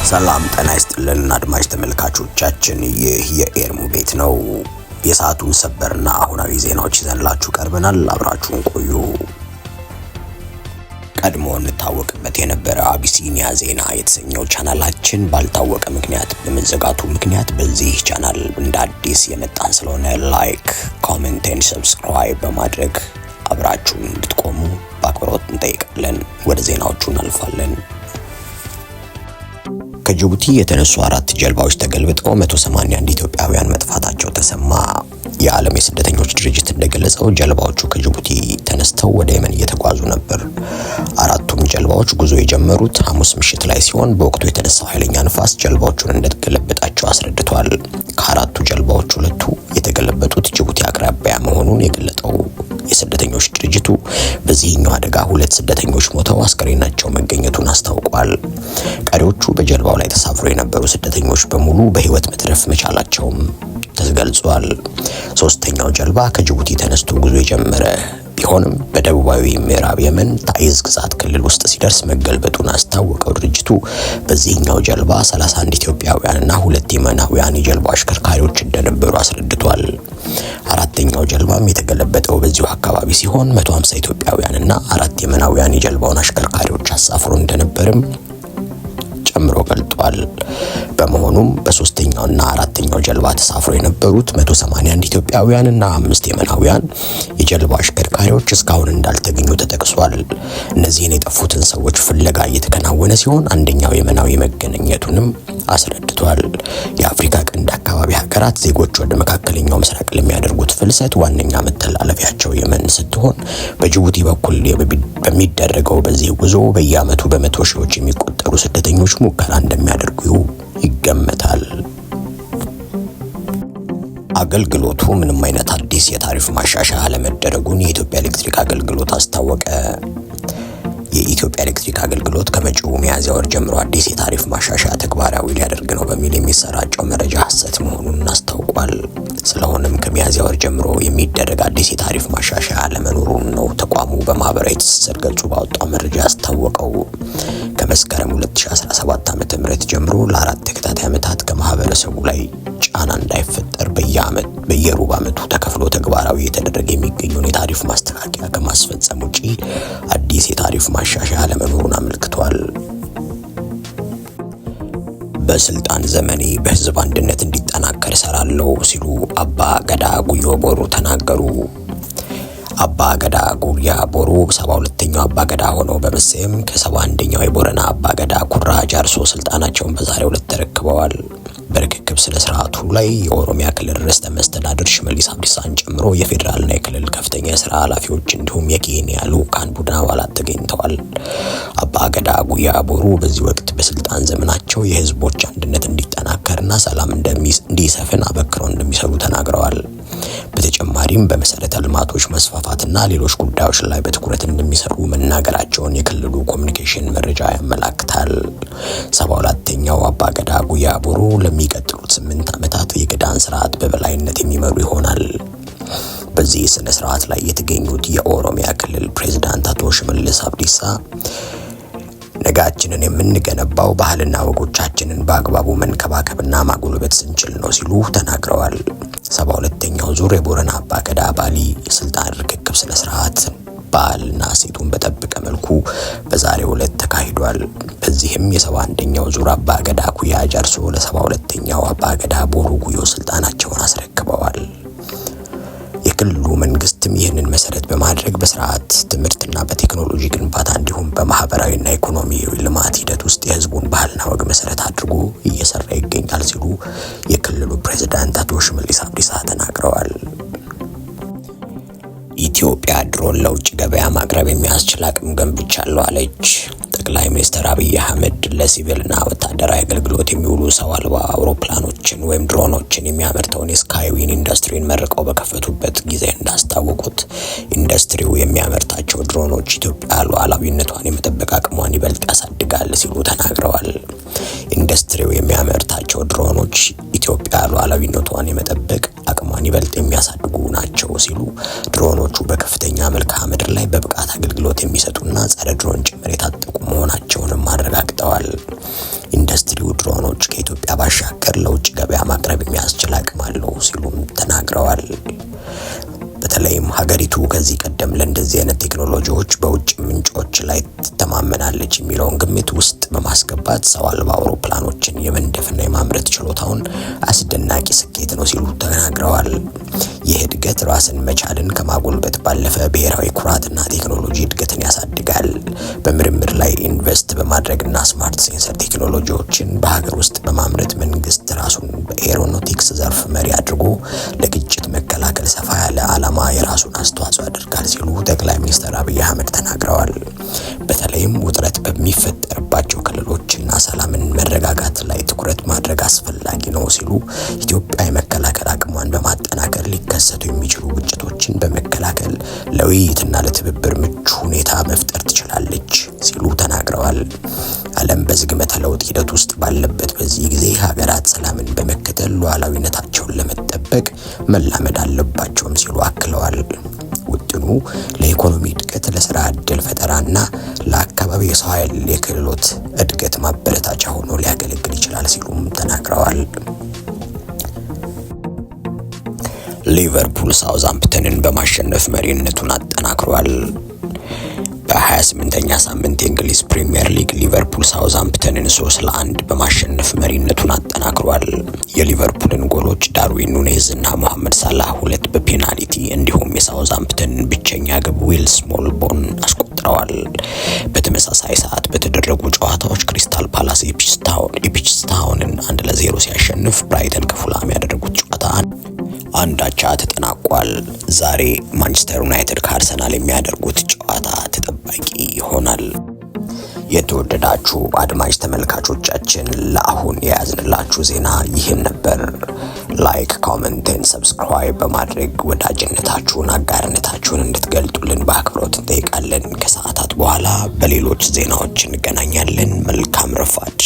ሰላም ጤና ይስጥልን አድማጭ ተመልካቾቻችን፣ ይህ የኤርሙ ቤት ነው። የሰዓቱን ሰበርና አሁናዊ ዜናዎች ይዘንላችሁ ቀርበናል። አብራችሁን ቆዩ። ቀድሞ እንታወቅበት የነበረ አቢሲኒያ ዜና የተሰኘው ቻናላችን ባልታወቀ ምክንያት በመዘጋቱ ምክንያት በዚህ ቻናል እንደ አዲስ የመጣን ስለሆነ ላይክ፣ ኮሜንት እና ሰብስክራይብ በማድረግ አብራችሁን እንድትቆሙ በአክብሮት እንጠይቃለን። ወደ ዜናዎቹ እናልፋለን። ከጅቡቲ የተነሱ 4 ጀልባዎች ተገልብጠው 181 ኢትዮጵያውያን መጥፋታቸው ተሰማ። የዓለም የስደተኞች ድርጅት እንደገለጸው ጀልባዎቹ ከጅቡቲ ተነስተው ወደ የመን እየተጓዙ ነበር። 4ቱም ጀልባዎች ጉዞ የጀመሩት ሐሙስ ምሽት ላይ ሲሆን በወቅቱ የተነሳው ኃይለኛ ንፋስ ጀልባዎቹን እንደተገለበጣቸው አስረድቷል። ከ4ቱ ጀልባዎች 2ቱ የተገለበጡት ጅቡቲ አቅራቢያ መሆኑን የገለጠው የስደተኞች ድርጅቱ በዚህኛው አደጋ 2 ስደተኞች ሞተው አስከሬናቸው መገኘቱን አስታውቋል። ቀሪዎቹ በጀልባው ላይ ተሳፍረው የነበሩ ስደተኞች በሙሉ በህይወት መትረፍ መቻላቸውም ተገልጿል። 3ኛው ጀልባ ከጅቡቲ ተነስቶ ጉዞ የጀመረ ቢሆንም በደቡባዊ ምዕራብ የመን ታይዝ ግዛት ክልል ውስጥ ሲደርስ መገልበጡን አስታወቀው ድርጅቱ በዚህኛው ጀልባ 31 ኢትዮጵያውያንና 2 የመናውያን የጀልባ አሽከርካሪዎች እንደነበሩ አስረድቷል። 4ኛው ጀልባም የተገለበጠው በዚሁ አካባቢ ሲሆን 150 ኢትዮጵያውያንና 4 የመናውያን የጀልባውን አሽከርካሪዎች አሳፍሮ እንደነበርም ጨምሮ ገልጧል። በመሆኑም በ3ኛውና 4ኛው ጀልባ ተሳፍሮ የነበሩት 181 ኢትዮጵያውያንና 5 የመናውያን የጀልባ አሽከርካሪዎች እስካሁን እንዳልተገኙ ተጠቅሷል። እነዚህን የጠፉትን ሰዎች ፍለጋ እየተከናወነ ሲሆን አንደኛው የመናዊ መገኘቱንም አስረድቷል። የአፍሪካ ቀንድ አካባቢ ሀገራት ዜጎች ወደ መካከለኛው ምስራቅ ለሚያደርጉት ፍልሰት ዋነኛ መተላለፊያቸው የመን ስትሆን በጅቡቲ በኩል በሚደረገው በዚህ ጉዞ በየዓመቱ በመቶ ሺዎች የሚቆጠሩ ስደተኞች ሙከራ እንደሚያደርጉ ይገመታል። አገልግሎቱ ምንም አይነት አዲስ የታሪፍ ማሻሻያ አለመደረጉን የኢትዮጵያ ኤሌክትሪክ አገልግሎት አስታወቀ። የኢትዮጵያ ኤሌክትሪክ አገልግሎት ከመጪው ሚያዝያ ወር ጀምሮ አዲስ የታሪፍ ማሻሻያ ተግባራዊ ሊያደርግ ነው በሚል የሚሰራጨው መረጃ ሐሰት መሆኑን አስታውቋል። ስለሆነም ከሚያዝያ ወር ጀምሮ የሚደረግ አዲስ የታሪፍ ማሻሻያ አለመኖሩን ነው ተቋሙ በማህበራዊ ትስስር ገጹ ባወጣው መረጃ አስታወቀው። ከመስከረም 2017 ዓ.ም ጀምሮ ለ4 ተከታታይ ዓመታት ከማህበረሰቡ ላይ ጫና እንዳይፈጠር በየሩብ ዓመቱ ተከፍሎ ተግባራዊ የተደረገ የሚገኘውን የታሪፍ ማስተካከያ ከማስፈጸም ውጪ አዲስ የታሪፍ ማሻሻያ አለመኖሩን አመልክቷል። በስልጣን ዘመኔ በህዝብ አንድነት እንዲጠናከር እሰራለሁ ሲሉ አባ ገዳ ጉዮ ቦሩ ተናገሩ። አባ ገዳ ጉያ ቦሩ 72ኛው አባ ገዳ ሆነው በመሰየም ከ71ኛው የቦረና አባ ገዳ ኩራ ጃርሶ ስልጣናቸውን በዛሬው ዕለት ተረክበዋል። በርክክብ ስነ ስርዓቱ ላይ የኦሮሚያ ክልል ርዕሰ መስተዳድር ሽመልስ አብዲሳን ጨምሮ የፌዴራልና የክልል ከፍተኛ የሥራ ኃላፊዎች እንዲሁም የኬንያ ልዑካን ቡድን አባላት ተገኝተዋል። አባ ገዳ ጉያ ቦሩ በዚህ ወቅት በስልጣን ዘመናቸው የህዝቦች አንድነት እንዲጠናከርና ሰላም እንዲሰፍን አበክረው እንደሚሰሩ ተናግረዋል። በተጨማሪም በመሰረተ ልማቶች መስፋፋትና ሌሎች ጉዳዮች ላይ በትኩረት እንደሚሰሩ መናገራቸውን የክልሉ ኮሚኒኬሽን መረጃ ያመላክታል። 72ኛው አባ ገዳ ጉያ ቦሩ ለሚቀጥሉት 8 ዓመታት የገዳን ስርዓት በበላይነት የሚመሩ ይሆናል። በዚህ ስነ ስርዓት ላይ የተገኙት የኦሮሚያ ክልል ፕሬዝዳንት አቶ ሽመልስ አብዲሳ ነጋችንን የምንገነባው ባህልና ወጎቻችንን በአግባቡ መንከባከብና ማጎልበት ስንችል ነው ሲሉ ተናግረዋል። 72ኛው ዙር የቦረና አባ ገዳ ባሊ የስልጣን ርክክብ ስነ ስርዓት ባህልና ሴቱን በጠበቀ መልኩ በዛሬው ዕለት ተካሂዷል። በዚህም የ71ኛው ዙር አባ ገዳ ኩያ ጃርሶ ለ72ኛው አባ ገዳ ቦሩ ጉዮ ስልጣናቸውን አስረክበዋል። የክልሉ መንግስትም ይህንን መሰረት በማድረግ በስርዓት ትምህርትና በቴክኖሎጂ ግንባታ እንዲሁም በማህበራዊና ኢኮኖሚያዊ ልማት ሂደት ውስጥ የህዝቡን ባህልና ወግ መሰረት አድርጎ እየሰራ ይገኛል ሲሉ የክልሉ ፕሬዝዳንት አቶ ሽመልስ አብዲሳ ተናግረዋል። ኢትዮጵያ ድሮን ለውጭ ገበያ ማቅረብ የሚያስችል አቅም ገንብቻለሁ አለች። ጠቅላይ ሚኒስትር አብይ አህመድ ለሲቪልና ወታደራዊ አገልግሎት የሚውሉ ሰው አልባ አውሮፕላኖችን ወይም ድሮኖችን የሚያመርተውን የስካይዊን ኢንዱስትሪን መርቀው በከፈቱበት ጊዜ እንዳስታወቁት ኢንዱስትሪው የሚያመርታቸው ድሮኖች ኢትዮጵያ ሉዓላዊነቷን የመጠበቅ አቅሟን ይበልጥ ያሳድጋል ሲሉ ተናግረዋል። ኢንዱስትሪው የሚያመርታቸው ድሮኖች ኢትዮጵያ ሉዓላዊነቷን የመጠበቅ አቅሟን ይበልጥ የሚያሳድጉ ናቸው ሲሉ ድሮኖቹ በከፍተኛ መልክዓ ምድር ላይ በብቃት አገልግሎት የሚሰጡና ጸረ ድሮን ጭምር የታጠቁ መሆናቸውንም አረጋግጠዋል። ኢንዱስትሪው ባሻገር ለውጭ ገበያ ማቅረብ የሚያስችል አቅም አለው ሲሉም ተናግረዋል። በተለይም ሀገሪቱ ከዚህ ቀደም ለእንደዚህ አይነት ቴክኖሎጂዎች በውጭ ምንጮች ላይ ትተማመናለች የሚለውን ግምት ውስጥ በማስገባት ሰው አልባ አውሮፕላኖችን የመንደፍና የማምረት ችሎታውን አስደናቂ ስኬት ነው ሲሉ ተናግረዋል። ይህ እድገት ራስን መቻልን ከማጎልበት ባለፈ ብሔራዊ ኩራትና ቴክኖሎጂ እድገትን ያሳድጋል። በምርምር ላይ ኢንቨስት በማድረግና ስማርት ሴንሰር ቴክኖሎጂዎችን በሀገር ውስጥ በማምረት መንግስት ራሱን በኤሮኖቲክስ ዘርፍ መሪ አድርጎ ለግጭት መከላከል ሰፋ ያለ ዓላማ የራሱን አስተዋጽኦ ያደርጋል ሲሉ ጠቅላይ ሚኒስትር አብይ አህመድ ተናግረዋል። በተለይም ውጥረት በሚፈጠርባቸው ክልሎችና ሰላምን መረጋጋት ላይ ትኩረት ማድረግ አስፈላጊ ነው ሲሉ ኢትዮጵያ የመከላከል አቅሟን በማጠናከር ሊከሰቱ የሚችሉ ግጭቶችን በመከላከል ለውይይትና ለትብብር ምቹ ሁኔታ መፍጠር ትችላለች ሲሉ ተናግረዋል። ዓለም በዝግመተ ለውጥ ሂደት ውስጥ ባለበት በዚህ ጊዜ ሀገራት ሰላምን በመከተል ሉዓላዊነታቸውን ለመጠበቅ መላመድ አለባቸውም ሲሉ አክለዋል። ውጥኑ ለኢኮኖሚ እድገት፣ ለስራ ዕድል ፈጠራና ለአካባቢ የሰው ኃይል የክህሎት እድገት ማበረታቻ ሆኖ ሊያገለግል ይችላል ሲሉም ተናግረዋል። ሊቨርፑል ሳውዛምፕተንን በማሸነፍ መሪነቱን አጠናክሯል። በ28ኛ ሳምንት የእንግሊዝ ፕሪሚየር ሊግ ሊቨርፑል ሳውዛምፕተንን 3-1 በማሸነፍ መሪነቱን አጠናክሯል። የሊቨርፑልን ጎሎች ዳርዊን ኑኔዝ እና መሐመድ ሳላህ 2 በፔናልቲ እንዲሁም የሳውዛምፕተንን ብቸኛ ግብ ዊል ስሞልቦን አስቆጥረዋል። በተመሳሳይ ሰዓት በተደረጉ ጨዋታዎች ክሪስታል ፓላስ ኢፕስዊች ታውንን 1-0 ሲያሸንፍ ብራይተን ከፉላም ያደረጉት ጨዋታ አንድ አቻ ተጠናቋል። ዛሬ ማንቸስተር ዩናይትድ ከአርሰናል የሚያደርጉት ጨዋታ ተጠባቂ ይሆናል። የተወደዳችሁ አድማጭ ተመልካቾቻችን ለአሁን የያዝንላችሁ ዜና ይህን ነበር። ላይክ፣ ኮሜንት፣ ሰብስክራይብ በማድረግ ወዳጅነታችሁን አጋርነታችሁን እንድትገልጡልን በአክብሮት እንጠይቃለን። ከሰዓታት በኋላ በሌሎች ዜናዎች እንገናኛለን። መልካም ረፋድ።